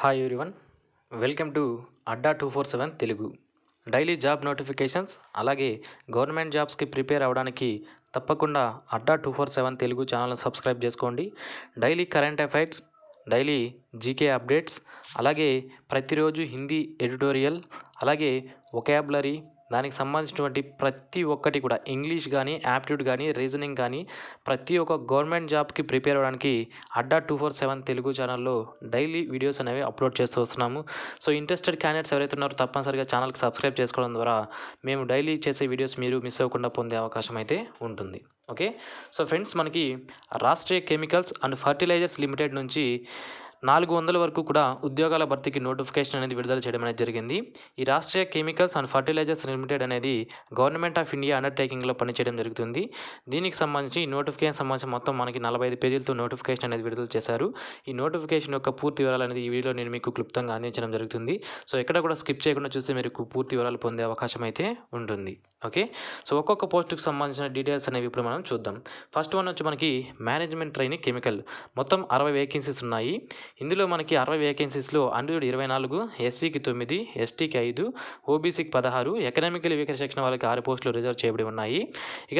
Hi everyone, welcome to Adda 247 Telugu. Daily job notifications అలాగే government జాబ్స్కి prepare అవ్వడానికి తప్పకుండా అడ్డా 247 తెలుగు ఛానల్ని సబ్స్క్రైబ్ చేసుకోండి. Daily current affairs, daily GK updates, అలాగే ప్రతిరోజు హిందీ ఎడిటోరియల్, అలాగే వొకాబులరీ, దానికి సంబంధించినటువంటి ప్రతి ఒక్కటి కూడా ఇంగ్లీష్ కానీ, యాప్టిట్యూడ్ కానీ, రీజనింగ్ కానీ ప్రతి ఒక్క గవర్నమెంట్ జాబ్కి ప్రిపేర్ అవ్వడానికి అడ్డా 247 తెలుగు ఛానల్లో డైలీ వీడియోస్ అనేవి అప్లోడ్ చేస్తూ వస్తున్నాము. సో ఇంట్రెస్టెడ్ క్యాండిడేట్స్ ఎవరైతే ఉన్నారో తప్పనిసరిగా ఛానల్కి సబ్స్క్రైబ్ చేసుకోవడం ద్వారా మేము డైలీ చేసే వీడియోస్ మీరు మిస్ అవ్వకుండా పొందే అవకాశం అయితే ఉంటుంది. ఓకే, సో ఫ్రెండ్స్, మనకి Rashtriya Chemicals and Fertilizers Limited నుంచి 400 వరకు కూడా ఉద్యోగాల భర్తీకి నోటిఫికేషన్ అనేది విడుదల చేయడం అనేది జరిగింది. ఈ Rashtriya Chemicals and Fertilizers Limited అనేది గవర్నమెంట్ ఆఫ్ ఇండియా అండర్టేకింగ్లో పనిచేయడం జరుగుతుంది. దీనికి సంబంధించి ఈ నోటిఫికేషన్ సంబంధించి మొత్తం మనకి 45 పేజీలతో నోటిఫికేషన్ అనేది విడుదల చేశారు. ఈ నోటిఫికేషన్ యొక్క పూర్తి వివరాలు అనేది ఈ వీడియోలో నేను మీకు క్లుప్తంగా అందించడం జరుగుతుంది. సో ఎక్కడ కూడా స్కిప్ చేయకుండా చూస్తే మీరు పూర్తి వివరాలు పొందే అవకాశం అయితే ఉంటుంది. ఓకే, సో ఒక్కొక్క పోస్టుకు సంబంధించిన డీటెయిల్స్ అనేవి ఇప్పుడు మనం చూద్దాం. ఫస్ట్ వన్ వచ్చి మనకి మేనేజ్మెంట్ ట్రైనింగ్ కెమికల్. మొత్తం 60 వేకెన్సీస్ ఉన్నాయి. ఇందులో మనకి 60 వేకెన్సీస్లో అన్రిజర్వ్డ్ 24, ఎస్సీకి 9, ఎస్టీకి 5, ఓబీసీకి 16, ఎకనామికల్ వీకర్ సెక్షన్ వాళ్ళకి 6 పోస్టులు రిజర్వ్ చేయబడి ఉన్నాయి. ఇక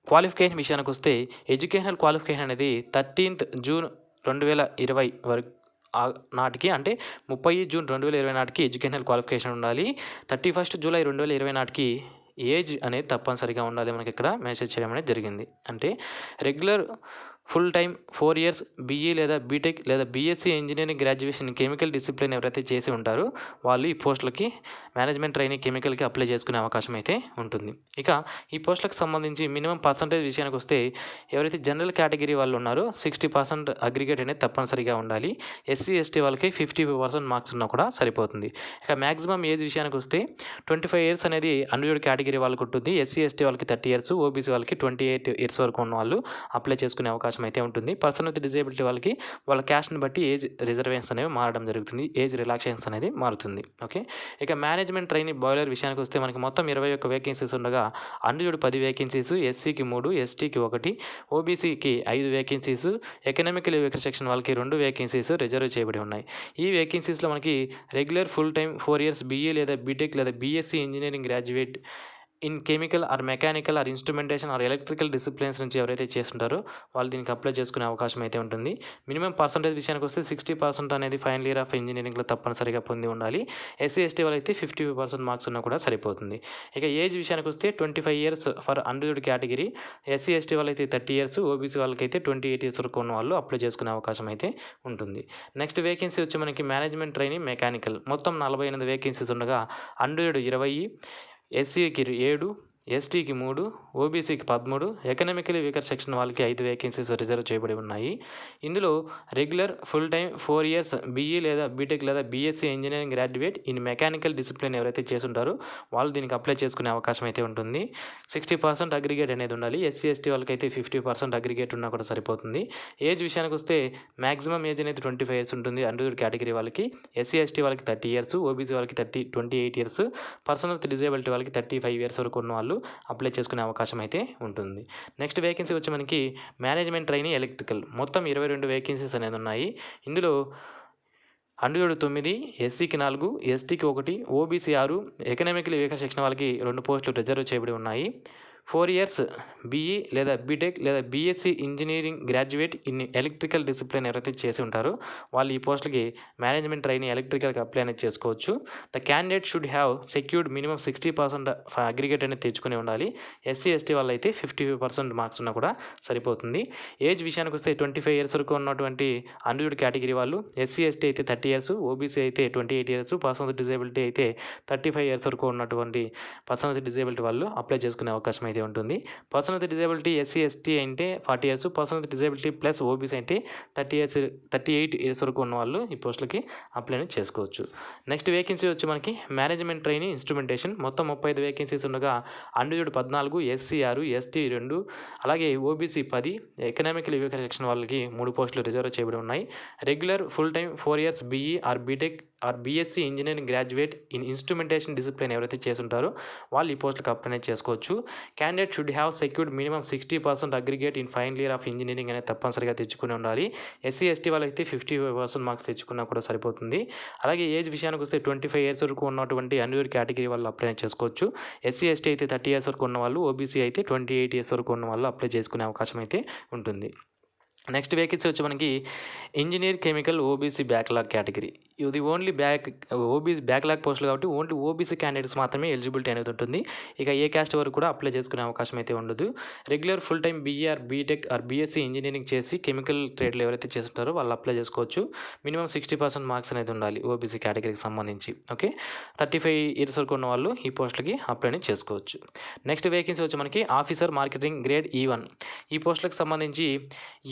క్వాలిఫికేషన్ విషయానికి వస్తే ఎడ్యుకేషనల్ క్వాలిఫికేషన్ అనేది 13th జూన్ 2020 వరకు నాటికి, అంటే 30 జూన్ 2020 నాటికి ఎడ్యుకేషనల్ క్వాలిఫికేషన్ ఉండాలి. 31 జూలై 2020 నాటికి ఏజ్ అనేది తప్పనిసరిగా ఉండాలి. మనకి ఇక్కడ మెసేజ్ చేయడం అనేది జరిగింది. అంటే regular full time 4 years BE లేదా బీటెక్ లేదా BSc engineering graduation chemical discipline ఎవరైతే చేసి ఉంటారో వాళ్ళు ఈ పోస్టులకి మేనేజ్మెంట్ ట్రైనింగ్ కెమికల్కి అప్లై చేసుకునే అవకాశం అయితే ఉంటుంది. ఇక ఈ పోస్టులకు సంబంధించి మినిమం పర్సంటేజ్ విషయానికి వస్తే ఎవరైతే జనరల్ కేటగిరీ వాళ్ళు ఉన్నారో 60% అగ్రిగేట్ అనేది తప్పనిసరిగా ఉండాలి. ఎస్సీ ఎస్టీ వాళ్ళకి 55% మార్క్స్ ఉన్నా కూడా సరిపోతుంది. ఇక మ్యాక్సిమం ఏజ్ విషయానికి వస్తే 25 years అనేది అన్రిజర్వ్డ్ కేటగిరీ వాళ్ళకి ఉంటుంది. ఎస్సీ ఎస్టీ వాళ్ళకి 30 years, ఓబీసీ వాళ్ళకి 28 years వరకు ఉన్న వాళ్ళు అప్లై చేసుకునే అవకాశం అయితే ఉంటుంది. పర్సన్ విత్ డిజేబిలిటీ వాళ్ళకి వాళ్ళ క్యాస్ట్ని బట్టి ఏజ్ రిజర్వేషన్స్ అనేవి మారడం జరుగుతుంది. ఏజ్ రిలాక్సేషన్స్ అనేది మారుతుంది. ఓకే, ఇక మేనేజ్మెంట్ ట్రైనింగ్ బాయిలర్ విషయానికి వస్తే మనకి మొత్తం 21 వేకెన్సీస్ ఉండగా అన్రిజర్వ్డ్ 10 వేకెన్సీస్, ఎస్సీకి 3, ఎస్టీకి 1, ఓబీసీకి 5 వేకెన్సీస్, ఎకనామికల్ వీకర్ సెక్షన్ వాళ్ళకి 2 వేకెన్సీస్ రిజర్వ్ చేయబడి ఉన్నాయి. ఈ వేకెన్సీస్లో మనకి regular full time 4 years BE లేదా బీటెక్ లేదా BSc engineering graduate in chemical or mechanical are instrumentation are electrical disciplines నుంచి ఎవరైతే చేస్తుంటారో వాళ్ళు దీనికి అప్లై చేసుకునే అవకాశం అయితే ఉంటుంది. మినిమం పర్సంటేజ్ విషయానికి వస్తే 60% అనేది ఫైనల్ ఇయర్ ఆఫ్ ఇంజనీరింగ్లో తప్పనిసరిగా పొంది ఉండాలి. ఎస్సీ ఎస్టీ వాళ్ళైతే 55% మార్క్స్ ఉన్నా కూడా సరిపోతుంది. ఇక ఏజ్ విషయానికి వస్తే 25 years for unreserved category, SC ST వాళ్ళైతే 30 years, ఓబీసీ వాళ్ళకైతే 28 years వరకు ఉన్న వాళ్ళు అప్లై చేసుకునే అవకాశం అయితే ఉంటుంది. నెక్స్ట్ వేకెన్సీ వచ్చి మనకి మేనేజ్మెంట్ ట్రైనింగ్ మెకానికల్. మొత్తం 48 వేకెన్సీస్ ఉండగా అన్రిజర్వ్డ్ 20, ఎస్సీకి 7, ఎస్టీకి 3, ఓబీసీకి 13, ఎకనామికలీ వీకర్ సెక్షన్ వాళ్ళకి 5 వేకెన్సీస్ రిజర్వ్ చేయబడి ఉన్నాయి. ఇందులో regular full time 4 years BE లేదా బీటెక్ లేదా BSc engineering graduate in mechanical discipline ఎవరైతే చేస్తుంటారో వాళ్ళు దీనికి అప్లై చేసుకునే అవకాశం అయితే ఉంటుంది. 60% అగ్రిగేట్ అనేది ఉండాలి. ఎస్సీ ఎస్టీ వాళ్ళకి అయితే 50% అగ్రిగేట్ ఉన్నా కూడా సరిపోతుంది. ఏజ్ విషయానికి వస్తే మ్యాక్సిమం ఏజ్ అనేది 25 years ఉంటుంది అన్రిజర్వ్డ్ కేటగిరీ వాళ్ళకి. ఎస్సీ ఎస్టీ వాళ్ళకి 30 years, ఓబీసీ వాళ్ళకి 28 years, పర్సన్ విత్ డిజేబిలిటీ వాళ్ళకి 35 years వరకు ఉన్న వాళ్ళు అప్లై చేసుకునే అవకాశం అయితే ఉంటుంది. నెక్స్ట్ వేకెన్సీ వచ్చి మనకి మేనేజ్మెంట్ ట్రైనింగ్ ఎలక్ట్రికల్. మొత్తం 22 వేకెన్సీస్ అనేది ఉన్నాయి. ఇందులో అన్రిజర్వ్డ్ 9, ఎస్సీకి 4, ఎస్టీకి 1, ఓబీసీ 6, ఎకనామికల్ వీకర్ సెక్షన్ వాళ్ళకి 2 పోస్టులు రిజర్వ్ చేయబడి ఉన్నాయి. 4 years బీఈ లేదా బీటెక్ లేదా BSc engineering graduate in electrical discipline ఎవరైతే చేసి ఉంటారో వాళ్ళు ఈ పోస్టులకి మేనేజ్మెంట్ ట్రైనింగ్ ఎలక్ట్రికల్కి అప్లై అనేది చేసుకోవచ్చు. The candidate should have secured minimum 60% aggregate అనేది తెచ్చుకుని ఉండాలి. ఎస్సీ ఎస్టీ వాళ్ళు అయితే 55% మార్క్స్ ఉన్నా కూడా సరిపోతుంది. ఏజ్ విషయానికి వస్తే 25 years వరకు ఉన్నటువంటి అన్రిజర్వ్డ్ కేటగిరీ వాళ్ళు, ఎస్సీ ఎస్టీ అయితే 30 years, ఓబీసీ అయితే 28 years, పర్సన్ విత్ డిజేబిలిటీ అయితే 35 years వరకు ఉన్నటువంటి పర్సన్ విత్ డిజేబిలిటీ వాళ్ళు అప్లై చేసుకునే అవకాశం అయితే ఉంటుంది. Person with disability SC ST అంటే 40 years, person with disability plus OBC అంటే 38 years వరకు ఉన్న వాళ్ళు ఈ పోస్టులకి అప్లై చేసుకోవచ్చు. నెక్స్ట్ వేకెన్సీ వచ్చి మనకి మేనేజ్మెంట్ ట్రైనింగ్ ఇన్స్ట్రుమెంటేషన్. మొత్తం 35 వేకెన్సీస్ ఉండగా అన్రిజర్వ్డ్ 14, ఎస్సీ 6, ఎస్టీ 2, అలాగే ఓబీసీ 10, ఎకనామికల్ వీకర్ సెక్షన్ వాళ్ళకి 3 పోస్టులు రిజర్వ్ చేయబడి ఉన్నాయి. Regular full time 4 years BE or BTech or BSc engineering graduate in instrumentation discipline ఎవరైతే చేస్తుంటారో వాళ్ళు ఈ పోస్టులకు అప్లై చేసుకోవచ్చు. Candidate should have secured minimum 60% aggregate in final year of engineering అనేది తప్పనిసరిగా తెచ్చుకుని ఉండాలి. ఎస్సీ ఎస్టీ వాళ్ళైతే 55% మార్క్స్ తెచ్చుకున్నా కూడా సరిపోతుంది. అలాగే ఏజ్ విషయానికి వస్తే 25 ఇయర్స్ వరకు ఉన్నటువంటి అన్రిజర్వ్డ్ కేటగిరీ వాళ్ళు అప్లై చేసుకోవచ్చు. ఎస్సీ ఎస్టీ అయితే 30 ఇయర్స్ వరకు ఉన్న వాళ్ళు, ఓబీసీ అయితే 28 ఇయర్స్ వరకు ఉన్న వాళ్ళు అప్లై చేసుకునే అవకాశం అయితే ఉంటుంది. నెక్స్ట్ వేకెన్సీ వచ్చి మనకి engineer chemical OBC backlog category. ఇది ఓన్లీ ఓబీసీ బ్యాక్లాగ్ పోస్టులు కాబట్టి ఓన్లీ ఓబీసీ క్యాండిడేట్స్ మాత్రమే ఎలిజిబిలిటీ అనేది ఉంటుంది. ఇక ఏ క్యాస్ట్ వరకు కూడా అప్లై చేసుకునే అవకాశం అయితే ఉండదు. Regular full time BE or BTech or BSc engineering చేసి కెమికల్ ట్రేడ్లు ఎవరైతే చేస్తుంటారో వాళ్ళు అప్లై చేసుకోవచ్చు. మినిమం 60% మార్క్స్ అనేది ఉండాలి ఓబీసీ కేటగిరీకి సంబంధించి. ఓకే, 35 ఇయర్స్ వరకు ఉన్న వాళ్ళు ఈ పోస్టులకి అప్లై చేసుకోవచ్చు. నెక్స్ట్ వేకెన్సీ వచ్చి మనకి ఆఫీసర్ మార్కెటింగ్ గ్రేడ్ E1. ఈ పోస్టులకు సంబంధించి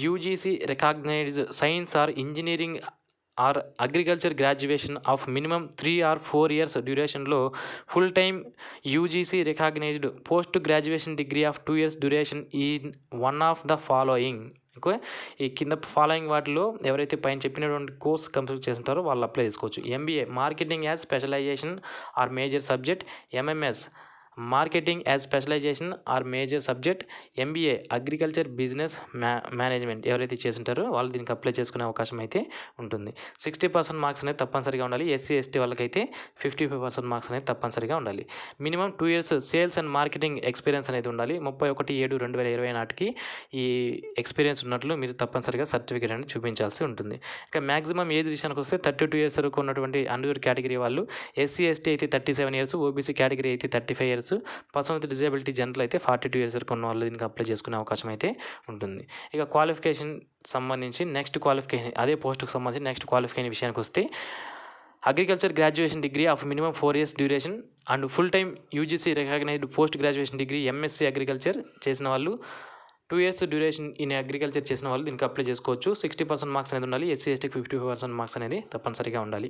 UGC recognised science or engineering or agriculture graduation of minimum 3 or 4 years డ్యూరేషన్లో full time UGC recognised post graduation degree of 2 years duration in one of the following. Okay, ఈ కింద following వాటిలో ఎవరైతే పైన చెప్పినటువంటి కోర్స్ కంప్లీట్ చేస్తుంటారో వాళ్ళు apply చేసుకోవచ్చు. MBA marketing as specialization or major subject, MMS marketing as specialization or major subject, MBA agriculture business management ఎవరైతే చేస్తుంటారో వాళ్ళు దీనికి అప్లై చేసుకునే అవకాశం అయితే ఉంటుంది. 60% మార్క్స్ అనేది తప్పనిసరిగా ఉండాలి. ఎస్సీ ఎస్టీ వాళ్ళకైతే 55% మార్క్స్ అనేది తప్పనిసరిగా ఉండాలి. Minimum 2 years sales and marketing experience అనేది ఉండాలి. 31/7/2020 నాటికి ఈ ఎక్స్పీరియన్స్ ఉన్నట్లు మీరు తప్పనిసరిగా సర్టిఫికేట్ అనేది చూపించాల్సి ఉంటుంది. ఇక మ్యాక్సిమం ఏజ్ విషయానికి వస్తే 32 years వరకు ఉన్నటువంటి అన్రిజర్వ్డ్ కేటగిరీ వాళ్ళు, ఎస్సీ ఎస్టీ అయితే 37 years, ఓబీసీ కేటగిరీ అయితే 35 years, person with disability general అయితే 42 years వరకు ఉన్న వాళ్ళు దీనికి అప్లై చేసుకునే అవకాశం అయితే ఉంటుంది. ఇక క్వాలిఫికేషన్ సంబంధించి నెక్స్ట్ క్వాలిఫికేషన్ అదే పోస్టుకు సంబంధించి నెక్స్ట్ క్వాలిఫికేషన్ విషయానికి వస్తే agriculture graduation degree of minimum 4 years duration and full time UGC recognised post graduation degree MSc agriculture చేసిన వాళ్ళు, 2 years డ్యూరేషన్ ఇన్ అగ్రికల్చర్ చేసిన వాళ్ళు దీనికి అప్లై చేసుకోవచ్చు. 60% మార్క్స్ అనేది ఉండాలి. ఎస్సీ ఎస్టీకి 55% మార్క్స్ అనేది తప్పనిసరిగా ఉండాలి.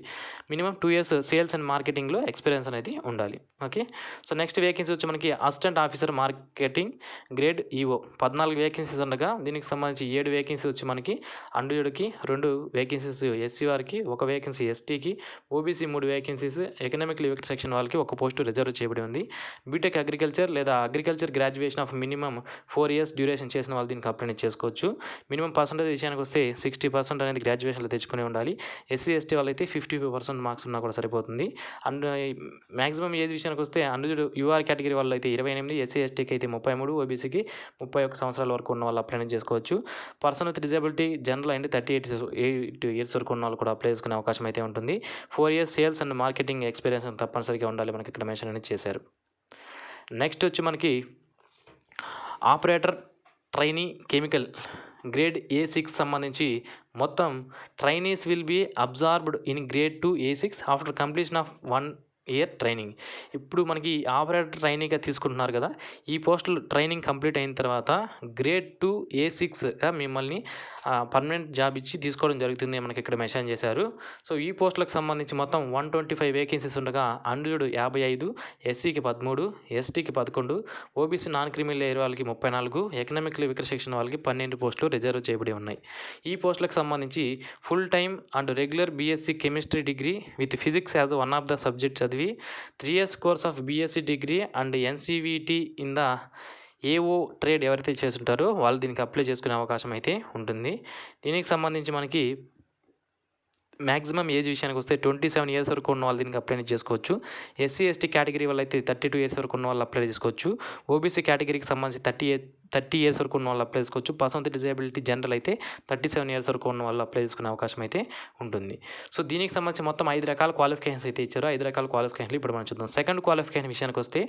మినిమం 2 years సేల్స్ అండ్ మార్కెటింగ్లో ఎక్స్పీరియన్స్ అనేది ఉండాలి. ఓకే, సో నెక్స్ట్ వేకెన్సీ వచ్చి మనకి assistant officer marketing grade EO. 14 vacancies ఉండగా దీనికి సంబంధించి 7 వేకెన్సీ వచ్చి మనకి అన్రిజర్వ్డ్కి, 2 వేకెన్సీస్ ఎస్సీ వారికి, 1 వేకెన్సీ ఎస్టీకి, OBC 3 vacancies, economical weak section వాళ్ళకి 1 పోస్టు రిజర్వ్ చేయబడి ఉంది. బీటెక్ అగ్రికల్చర్ లేదా agriculture graduation of minimum 4 years duration చేసిన వాళ్ళు దీనికి అప్లై చేసుకోవచ్చు. మినిమం పర్సెంటేజ్ విషయానికి వస్తే 60% అనేది గ్రాడ్యుయేషన్లో తెచ్చుకుని ఉండాలి. ఎస్సీ ఎస్టీ వాళ్ళైతే 55% మార్క్స్ ఉన్నా కూడా సరిపోతుంది. అండ్ మ్యాక్సిమం ఏజ్ విషయానికి వస్తే అన్రిజర్వ్డ్ యూఆర్ కేటగిరీ వాళ్ళు అయితే 28, ఎస్సీ ఎస్టీకి అయితే 33, ఓబీసీకి 31 సంవత్సరాల వరకు ఉన్న వాళ్ళు అప్లై చేసుకోవచ్చు. పర్సన్ విత్ డిజేబిలిటీ జనరల్ అంటే 38 years వరకు ఉన్న వాళ్ళు కూడా అప్లై చేసుకునే అవకాశం అయితే ఉంటుంది. 4 years sales and marketing experience తప్పనిసరిగా ఉండాలి, మనకి ఇక్కడ మెన్షన్ అనేది చేశారు. నెక్స్ట్ వచ్చి మనకి operator trainee chemical grade A6 సంబంధించి మొత్తం trainees will be absorbed in grade 2 A6 after completion of 1 year training. ఇప్పుడు మనకి ఆపరేటర్ ట్రైనింగ్గా తీసుకుంటున్నారు కదా, ఈ పోస్టులు ట్రైనింగ్ కంప్లీట్ అయిన తర్వాత గ్రేడ్ 2 A6గా మిమ్మల్ని పర్మనెంట్ జాబ్ ఇచ్చి తీసుకోవడం జరుగుతుంది, మనకి ఇక్కడ మెన్షన్ చేశారు. సో ఈ పోస్టులకు సంబంధించి మొత్తం 125 వేకెన్సీస్ ఉండగా అన్రిజర్వ్డ్ 55, ఎస్సీకి 13, ఎస్టీకి 11, ఓబీసీ నాన్ క్రిమినల్ ఏరియా వాళ్ళకి 34, ఎకనామికల్ వీకర్ సెక్షన్ వాళ్ళకి 12 పోస్టులు రిజర్వ్ చేయబడి ఉన్నాయి. ఈ పోస్టులకు సంబంధించి full time and regular BSc chemistry degree with physics as one of the subject చదివి 3 years course of BSc degree and NCVT in the AO trade ఎవరైతే చేస్తుంటారో వాళ్ళు దీనికి అప్లై చేసుకునే అవకాశం అయితే ఉంటుంది. దీనికి సంబంధించి మనకి మ్యాక్సిమం ఏజ్ విషయానికి వస్తే 27 years వరకు ఉన్న వాళ్ళు దీనికి అప్లై చేసుకోవచ్చు. ఎస్సీ ఎస్టీ కేటగిరీ వాళ్ళు అయితే 32 years వరకు ఉన్న వాళ్ళు అప్లై చేసుకోవచ్చు. ఓబీసీ కేటగిరీకి సంబంధించి 30 years వరకు ఉన్న వాళ్ళు అప్లై చేసుకోవచ్చు. పర్సన్ విత్ డిజేబిలిటీ జనరల్ అయితే 37 years వరకు ఉన్న వాళ్ళు అప్లై చేసుకునే అవకాశం అయితే ఉంటుంది. సో దీనికి సంబంధించి మొత్తం 5 రకాల క్వాలిఫికేషన్స్ అయితే ఇచ్చారు. 5 రకాల క్వాలిఫికేషన్లు ఇప్పుడు మనం చూద్దాం. సెకండ్ క్వాలిఫికేషన్ విషయానికి వస్తే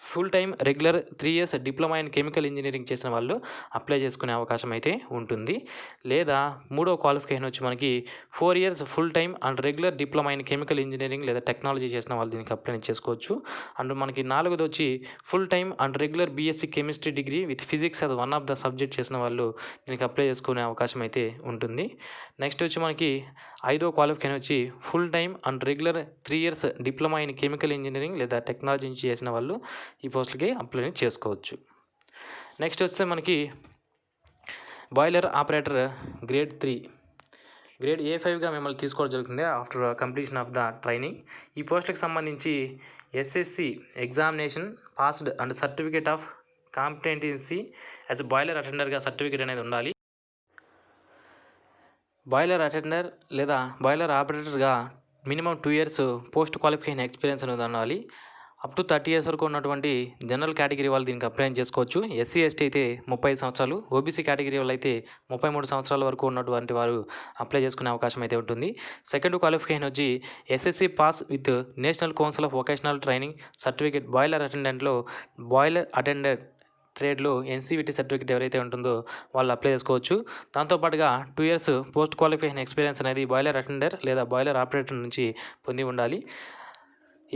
full time regular 3 years diploma in chemical engineering చేసిన వాళ్ళు అప్లై చేసుకునే అవకాశం అయితే ఉంటుంది. లేదా మూడో క్వాలిఫికేషన్ వచ్చి మనకి 4 years full time and regular diploma in chemical engineering లేదా టెక్నాలజీ చేసిన వాళ్ళు దీనికి అప్లై చేసుకోవచ్చు. అండ్ మనకి 4ది వచ్చి full time and regular BSc chemistry degree with physics అది వన్ ఆఫ్ ద సబ్జెక్ట్ చేసిన వాళ్ళు దీనికి అప్లై చేసుకునే అవకాశం అయితే ఉంటుంది. నెక్స్ట్ వచ్చి మనకి 5వ క్వాలిఫికేషన్ వచ్చి full time and regular 3 years diploma in chemical engineering లేదా టెక్నాలజీ చేసిన వాళ్ళు ఈ పోస్టులకి అప్లై చేసుకోవచ్చు. నెక్స్ట్ వస్తే మనకి బాయిలర్ ఆపరేటర్ గ్రేడ్ 3 గ్రేడ్ A5గా మిమ్మల్ని తీసుకోవడం జరుగుతుంది after completion of the training. ఈ పోస్టులకు సంబంధించి SSC examination passed and certificate of competency as boiler అటెండర్గా సర్టిఫికేట్ అనేది ఉండాలి. బాయిలర్ అటెండర్ లేదా బాయిలర్ ఆపరేటర్గా minimum 2 years post qualification experience అనేది ఉండాలి. అప్ టు 30 ఇయర్స్ వరకు ఉన్నటువంటి జనరల్ కేటగిరీ వాళ్ళు దీనికి అప్లై చేసుకోవచ్చు. ఎస్సీ ఎస్టీ అయితే 35 సంవత్సరాలు, ఓబీసీ కేటగిరీ వాళ్ళు అయితే 33 సంవత్సరాల వరకు ఉన్నటువంటి వారు అప్లై చేసుకునే అవకాశం అయితే ఉంటుంది. సెకండ్ క్వాలిఫికేషన్ వచ్చి SSC pass with national council of vocational training certificate. Boiler అటెండెంట్లో బాయిలర్ అటెండెంట్ ట్రేడ్లో ఎన్సీవిటీ సర్టిఫికేట్ ఎవరైతే ఉంటుందో వాళ్ళు అప్లై చేసుకోవచ్చు. దాంతోపాటుగా 2 ఇయర్స్ పోస్ట్ క్వాలిఫికేషన్ ఎక్స్పీరియన్స్ అనేది బాయిలర్ అటెండర్ లేదా బాయిలర్ ఆపరేటర్ నుంచి పొంది ఉండాలి.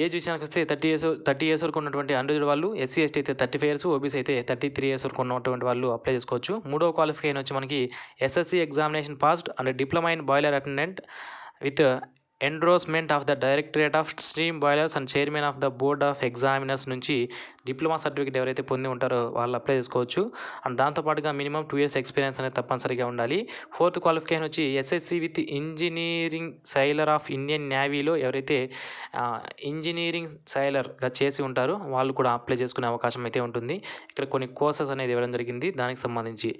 ఏజ్ విషయానికి వస్తే 30 ఇయర్స్ వరకు ఉన్నటువంటి అన్రిజర్వ్డ్ వాళ్ళు, ఎస్సీ ఎస్టీ అయితే 35 ఇయర్స్, ఓబీసీ అయితే 33 ఇయర్స్ వరకు ఉన్నటువంటి వాళ్ళు అప్లై చేసుకోవచ్చు. మూడవ క్వాలిఫికేషన్ వచ్చి మనకి SSC examination passed and diploma in boiler attendant with endorsement of the directorate of stream boilers and chairman of the board of examiners నుంచి డిప్లొమా సర్టిఫికేట్ ఎవరైతే పొంది ఉంటారో వాళ్ళు అప్లై చేసుకోవచ్చు. అండ్ దాంతోపాటుగా మినిమం 2 ఇయర్స్ ఎక్స్పీరియన్స్ అనేది తప్పనిసరిగా ఉండాలి. ఫోర్త్ క్వాలిఫికేషన్ వచ్చి SSC with engineering sailor of Indian నేవీలో ఎవరైతే ఇంజనీరింగ్ సైలర్గా చేసి ఉంటారో వాళ్ళు కూడా అప్లై చేసుకునే అవకాశం అయితే ఉంటుంది. ఇక్కడ కొన్ని కోర్సెస్ అనేది ఇవ్వడం జరిగింది. దానికి సంబంధించి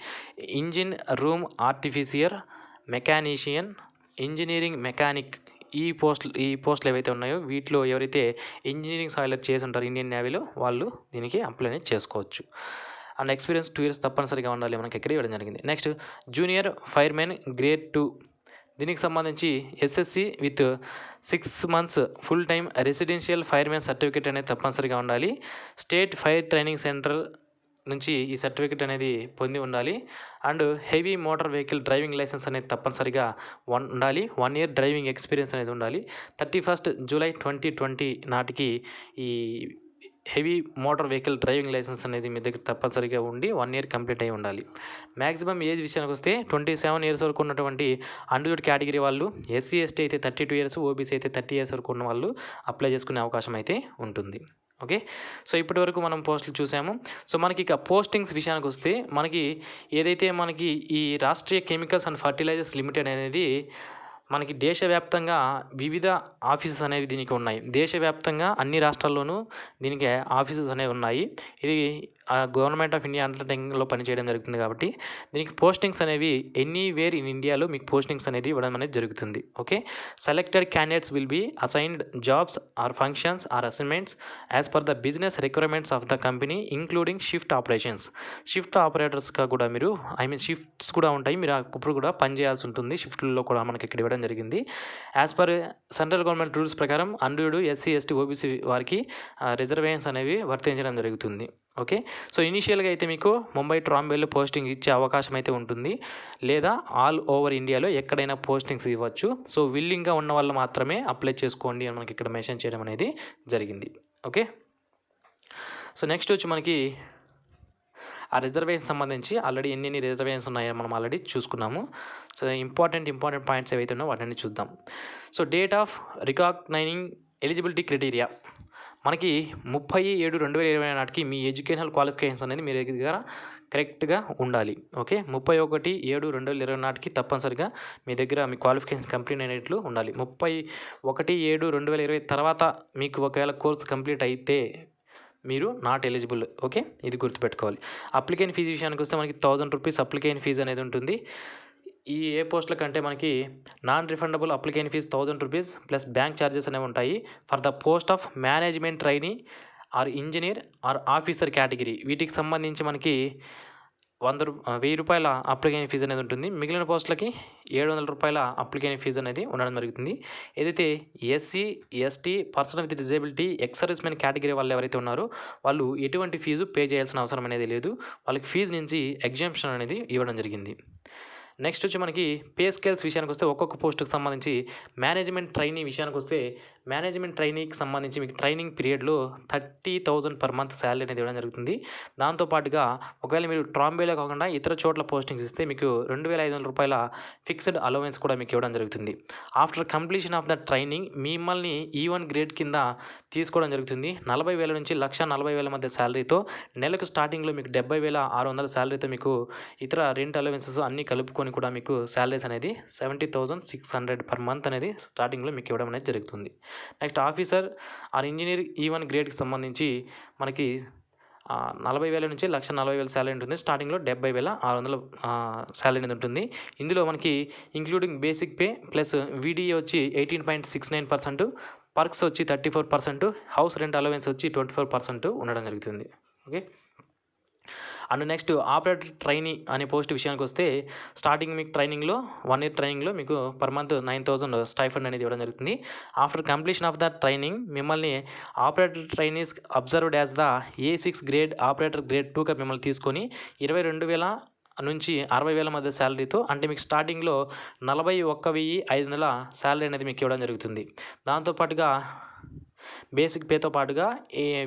engine room artificer, మెకానీషియన్, engineering mechanic, ఈ పోస్టులు ఏవైతే ఉన్నాయో వీటిలో ఎవరైతే ఇంజనీరింగ్ సాయిలర్ చేసి ఉంటారో ఇండియన్ నేవీలో వాళ్ళు దీనికి అప్లై అనేది చేసుకోవచ్చు. అండ్ ఎక్స్పీరియన్స్ 2 ఇయర్స్ తప్పనిసరిగా ఉండాలి మనకి ఇక్కడ ఇవ్వడం జరిగింది. నెక్స్ట్ జూనియర్ ఫైర్మెన్ గ్రేడ్ 2, దీనికి సంబంధించి SSC with 6 months full time residential firemen certificate అనేది తప్పనిసరిగా ఉండాలి. స్టేట్ ఫైర్ ట్రైనింగ్ సెంటర్ నుంచి ఈ సర్టిఫికేట్ అనేది పొంది ఉండాలి. And heavy motor vehicle driving licence అనేది తప్పనిసరిగా ఉండాలి. 1 year డ్రైవింగ్ ఎక్స్పీరియన్స్ అనేది ఉండాలి. 31st July 2020 నాటికి ఈ heavy motor vehicle driving licence అనేది మీ దగ్గర తప్పనిసరిగా ఉండి 1 year కంప్లీట్ అయి ఉండాలి. మ్యాక్సిమం ఏజ్ విషయానికి వస్తే 27 years వరకు ఉన్నటువంటి అన్రిజర్వ్డ్ కేటగిరీ వాళ్ళు, ఎస్సీ ఎస్టీ అయితే 32 years, ఓబీసీ అయితే 30 years వరకు ఉన్న వాళ్ళు అప్లై చేసుకునే అవకాశం అయితే ఉంటుంది. ఓకే, సో ఇప్పటి వరకు మనం పోస్టులు చూసాము. సో మనకి ఇక పోస్టింగ్స్ విషయానికి వస్తే మనకి ఏదైతే మనకి ఈ Rashtriya Chemicals and Fertilizers Limited అనేది మనకి దేశవ్యాప్తంగా వివిధ ఆఫీసెస్ అనేవి దీనికి ఉన్నాయి. దేశవ్యాప్తంగా అన్ని రాష్ట్రాల్లోనూ దీనికి ఆఫీసెస్ అనేవి ఉన్నాయి. ఇది గవర్నమెంట్ ఆఫ్ ఇండియా అండర్టేకింగ్లో పనిచేయడం జరుగుతుంది కాబట్టి దీనికి పోస్టింగ్స్ అనేవి ఎనీవేర్ ఇన్ ఇండియాలో మీకు పోస్టింగ్స్ అనేది ఇవ్వడం అనేది జరుగుతుంది. Okay, selected candidates will be assigned jobs or functions or assignments as per the business requirements of the company including shift operations. Shift ఆపరేటర్స్గా కూడా మీరు షిఫ్ట్స్ కూడా ఉంటాయి, మీరు అప్పుడు కూడా పనిచేయాల్సి ఉంటుంది. షిఫ్ట్లలో కూడా మనకి ఇక్కడ ఇవ్వడం జరిగింది. As per central government rules ప్రకారం అన్రిజర్వ్డ్, ఎస్సీ ఎస్టీ, ఓబీసీ వారికి రిజర్వేషన్స్ అనేవి వర్తించడం జరుగుతుంది. ఓకే, సో ఇనీషియల్గా అయితే మీకు ముంబై ట్రాంబేలో పోస్టింగ్ ఇచ్చే అవకాశం అయితే ఉంటుంది, లేదా ఆల్ ఓవర్ ఇండియాలో ఎక్కడైనా పోస్టింగ్స్ ఇవ్వచ్చు. సో విల్లింగ్గా ఉన్న వాళ్ళు మాత్రమే అప్లై చేసుకోండి అని మనకి ఇక్కడ మెన్షన్ చేయడం అనేది జరిగింది. ఓకే, సో నెక్స్ట్ వచ్చి మనకి ఆ రిజర్వేషన్ సంబంధించి ఆల్రెడీ ఎన్ని రిజర్వేషన్స్ ఉన్నాయో మనం ఆల్రెడీ చూసుకున్నాము. సో ఇంపార్టెంట్ పాయింట్స్ ఏవైతే ఉన్నాయో వాటిని చూద్దాం. So date of recognising eligibility criteria మనకి 30/7/2020 నాటికి మీ ఎడ్యుకేషనల్ క్వాలిఫికేషన్స్ అనేది మీ దగ్గర కరెక్ట్గా ఉండాలి. ఓకే, 31/7/2020 నాటికి తప్పనిసరిగా మీ దగ్గర మీ క్వాలిఫికేషన్ కంప్లీట్ అయినట్లు ఉండాలి. 31/7/2020 తర్వాత మీకు ఒకవేళ కోర్స్ కంప్లీట్ అయితే మీరు నాట్ ఎలిజిబుల్. ఓకే, ఇది గుర్తుపెట్టుకోవాలి. అప్లికేషన్ ఫీజు విషయానికి వస్తే మనకి 1000 రూపీస్ అప్లికేషన్ ఫీజు అనేది ఉంటుంది. ఈ ఏ పోస్టుల కంటే మనకి non refundable application fee 1000 rupees plus bank charges అనేవి ఉంటాయి. For the post of management trainee or engineer or officer category వీటికి సంబంధించి మనకి 1000 రూపాయల అప్లికేషన్ ఫీజు అనేది ఉంటుంది. మిగిలిన పోస్టులకి 700 రూపాయల అప్లికేషన్ ఫీజు అనేది ఉండడం జరుగుతుంది. ఏదైతే SC ST person with disability ex servicemen category వాళ్ళు ఎవరైతే ఉన్నారో వాళ్ళు ఎటువంటి ఫీజు పే చేయాల్సిన అవసరం అనేది లేదు. వాళ్ళకి ఫీజు నుంచి ఎగ్జామ్షన్ అనేది ఇవ్వడం జరిగింది. నెక్స్ట్ వచ్చి మనకి పే స్కేల్స్ విషయానికి వస్తే ఒక్కొక్క పోస్టుకు సంబంధించి మేనేజ్మెంట్ ట్రైనీ విషయానికి వస్తే మేనేజ్మెంట్ ట్రైనీకి సంబంధించి మీకు ట్రైనింగ్ పీరియడ్లో 30,000 per month శాలరీ అనేది ఇవ్వడం జరుగుతుంది. దాంతోపాటుగా ఒకవేళ మీరు ట్రాంబేలో కాకుండా ఇతర చోట్ల పోస్టింగ్స్ ఇస్తే మీకు 2,500 రూపాయల ఫిక్స్డ్ అలవెన్స్ కూడా మీకు ఇవ్వడం జరుగుతుంది. After completion of the training మిమ్మల్ని E1 గ్రేడ్ కింద తీసుకోవడం జరుగుతుంది. 40,000 నుంచి 1,40,000 మధ్య శాలరీతో నెలకు స్టార్టింగ్లో మీకు 70,600 శాలరీతో మీకు ఇతర రెంట్ అలవెన్సెస్ అన్నీ కలుపుకొని కూడా మీకు శాలరీస్ అనేది 70,600 per month అనేది స్టార్టింగ్లో మీకు ఇవ్వడం అనేది జరుగుతుంది. Next officer or engineer E1 గ్రేడ్కి సంబంధించి మనకి 40,000 నుంచి 1,40,000 శాలరీ ఉంటుంది. స్టార్టింగ్లో 70,600 శాలరీ అనేది ఉంటుంది. ఇందులో మనకి including basic pay plus VDA వచ్చి 18.69%, పర్క్స్ వచ్చి 34%, హౌస్ రెంట్ అలవెన్స్ వచ్చి 24% ఉండడం జరుగుతుంది. Okay. And next operator trainee అనే పోస్ట్ విషయానికి వస్తే స్టార్టింగ్ మీకు ట్రైనింగ్లో 1 ఇయర్ ట్రైనింగ్లో మీకు పర్ మంత్ 9,000 స్టైఫండ్ అనేది ఇవ్వడం జరుగుతుంది. After completion of the training మిమ్మల్ని operator trainees observed as the A6 grade operator grade 2గా మిమ్మల్ని తీసుకొని 22,000 నుంచి 60,000 మధ్య శాలరీతో, అంటే మీకు స్టార్టింగ్లో 41,500 శాలరీ అనేది మీకు ఇవ్వడం జరుగుతుంది. దాంతోపాటుగా బేసిక్ పేతో పాటుగా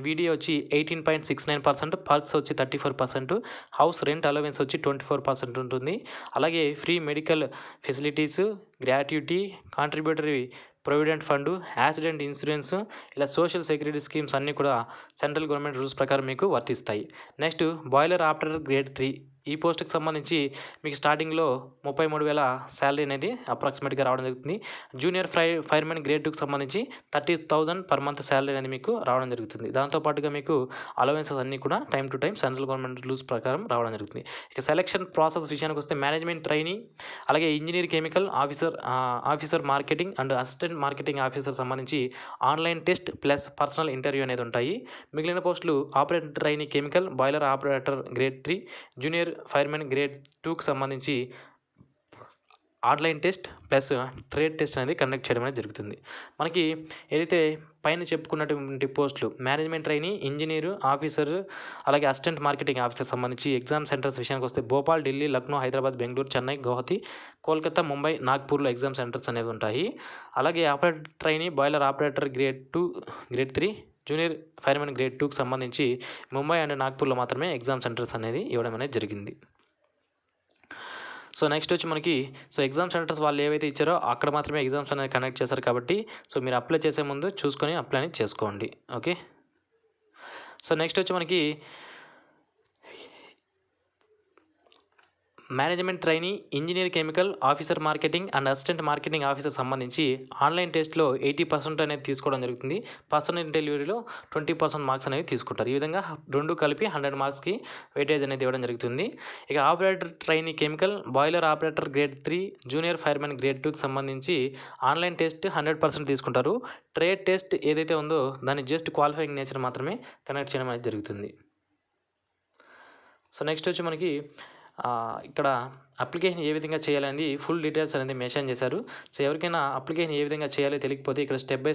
వీడియో వచ్చి 18.69%, పర్క్స్ వచ్చి 34%, హౌస్ రెంట్ అలవెన్స్ వచ్చి 24% ఉంటుంది. అలాగే free medical facilities, gratuity, contributory provident fund, accident insurance, ఇలా సోషల్ సెక్యూరిటీ స్కీమ్స్ అన్నీ కూడా సెంట్రల్ గవర్నమెంట్ రూల్స్ ప్రకారం మీకు వర్తిస్తాయి. నెక్స్ట్ బాయిలర్ ఆపరేటర్ గ్రేడ్ 3 ఈ పోస్ట్కి సంబంధించి మీకు స్టార్టింగ్లో 33,000 శాలరీ అనేది అప్రాక్సిమేట్గా రావడం జరుగుతుంది. జూనియర్ ఫైర్మెన్ గ్రేడ్ 2కి సంబంధించి 30,000 పర్ మంత్ శాలరీ అనేది మీకు రావడం జరుగుతుంది. దాంతోపాటుగా మీకు అలవెన్సెస్ అన్నీ కూడా time to time central government rules ప్రకారం రావడం జరుగుతుంది. ఇక సెలక్షన్ ప్రాసెస్ విషయానికి వస్తే మేనేజ్మెంట్ ట్రైనీ, అలాగే engineer chemical officer marketing and assistant marketing officer సంబంధించి online test plus personal interview అనేది ఉంటాయి. మిగిలిన పోస్టులు operator trainee chemical, boiler operator grade 3, junior fireman grade 2కి సంబంధించి online test plus trade test అనేది కండక్ట్ చేయడం అనేది జరుగుతుంది. మనకి ఏదైతే పైన చెప్పుకున్నటువంటి పోస్టులు మేనేజ్మెంట్ ట్రైనీ, ఇంజనీరు, ఆఫీసర్, అలాగే అసిస్టెంట్ మార్కెటింగ్ ఆఫీసర్ సంబంధించి ఎగ్జామ్ సెంటర్స్ విషయానికి వస్తే భోపాల్, ఢిల్లీ, లక్నో, హైదరాబాద్, బెంగళూరు, చెన్నై, గౌహతి, కోల్కతా, ముంబై, నాగ్పూర్లో ఎగ్జామ్ సెంటర్స్ అనేవి ఉంటాయి. అలాగే operator trainee, boiler operator grade 2, grade 3, junior fireman grade 2కి సంబంధించి ముంబై అండ్ నాగ్పూర్లో మాత్రమే ఎగ్జామ్ సెంటర్స్ అనేది ఇవ్వడం అనేది జరిగింది. సో నెక్స్ట్ వచ్చి మనకి ఎగ్జామ్ సెంటర్స్ వాళ్ళు ఏవైతే ఇచ్చారో అక్కడ మాత్రమే ఎగ్జామ్స్ అనేది కండక్ట్ చేశారు కాబట్టి మీరు అప్లై చేసే ముందు చూసుకొని అప్లై అనేది చేసుకోండి. ఓకే. సో నెక్స్ట్ వచ్చి మనకి management trainee, engineer chemical, officer marketing and assistant marketing officer సంబంధించి ఆన్లైన్ టెస్ట్లో 80% అనేది తీసుకోవడం జరుగుతుంది. పర్సనల్ ఇంటర్వ్యూలో 20% మార్క్స్ అనేవి తీసుకుంటారు. ఈ విధంగా రెండు కలిపి 100 మార్క్స్కి వెయిటేజ్ అనేది ఇవ్వడం జరుగుతుంది. ఇక operator trainee chemical, boiler operator grade 3, junior fireman grade 2కి సంబంధించి ఆన్లైన్ టెస్ట్ 100% తీసుకుంటారు. ట్రేడ్ టెస్ట్ ఏదైతే ఉందో దాన్ని జస్ట్ క్వాలిఫైయింగ్ నేచర్ మాత్రమే కండక్ట్ చేయడం అనేది జరుగుతుంది. సో నెక్స్ట్ వచ్చి మనకి ఇక్కడ అప్లికేషన్ ఏ విధంగా చేయాలనేది ఫుల్ డీటెయిల్స్ అనేది మెన్షన్ చేశారు. సో ఎవరికైనా అప్లికేషన్ ఏ విధంగా చేయాలో తెలియకపోతే ఇక్కడ స్టెప్ బై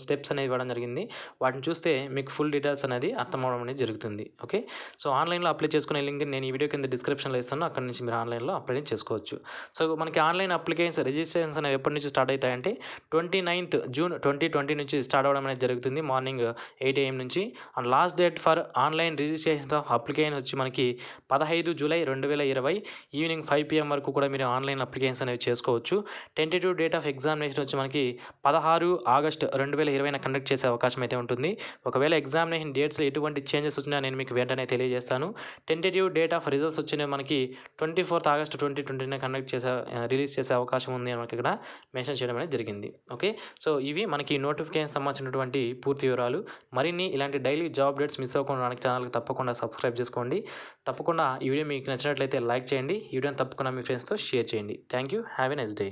స్టెప్స్ అనేది ఇవ్వడం జరిగింది. వాటిని చూస్తే మీకు ఫుల్ డీటెయిల్స్ అనేది అర్థం అవడం అనేది జరుగుతుంది. ఓకే. సో ఆన్లైన్లో అప్లై చేసుకునే లింక్ నేను ఈ వీడియో కింద డిస్క్రిప్షన్లో ఇస్తాను. అక్కడ నుంచి మీరు ఆన్లైన్లో అప్లై చేసుకోవచ్చు. సో మనకి ఆన్లైన్ అప్లికేషన్స్ రిజిస్ట్రేషన్స్ అనేవి ఎప్పటి నుంచి స్టార్ట్ అవుతాయంటే 29th June 2020 నుంచి స్టార్ట్ అవ్వడం అనేది జరుగుతుంది. మార్నింగ్ 8 AM నుంచి. And last date for online registration of application వచ్చి మనకి 15 July 2020 ఈవినింగ్ 5 PM వరకు కూడా మీరు ఆన్లైన్ అప్లికేషన్స్ అనేవి చేసుకోవచ్చు. టెంటేటివ్ డేట్ ఆఫ్ ఎగ్జామినేషన్ వచ్చి మనకి 16 August 2020 కండక్ట్ చేసే అవకాశం అయితే ఉంటుంది. ఒకవేళ ఎగ్జామినేషన్ డేట్స్లో ఎటువంటి చేంజెస్ వచ్చినా నేను మీకు వెంటనే తెలియజేస్తాను. టెంటేటివ్ డేట్ ఆఫ్ రిజల్ట్స్ వచ్చిన మనకి 24th August 2020 రిలీజ్ చేసే అవకాశం ఉంది అని మనకి ఇక్కడ మెన్షన్ చేయడం అనేది జరిగింది. ఓకే. సో ఇవి మనకి నోటిఫికేషన్ సంబంధించినటువంటి పూర్తి వివరాలు. మరిన్ని ఇలాంటి డైలీ జాబ్ అప్డేట్స్ మిస్ అవ్వకుండా మనకి ఛానల్కి తప్పకుండా సబ్స్క్రైబ్ చేసుకోండి. తప్పకుండా ఈ వీడియో మీకు నచ్చినట్లయితే లైక్ చేయండి. ఈ వీడియోని తప్పకుండా మీ ఫ్రెండ్స్తో షేర్ చేయండి. Thank you. Have a nice day.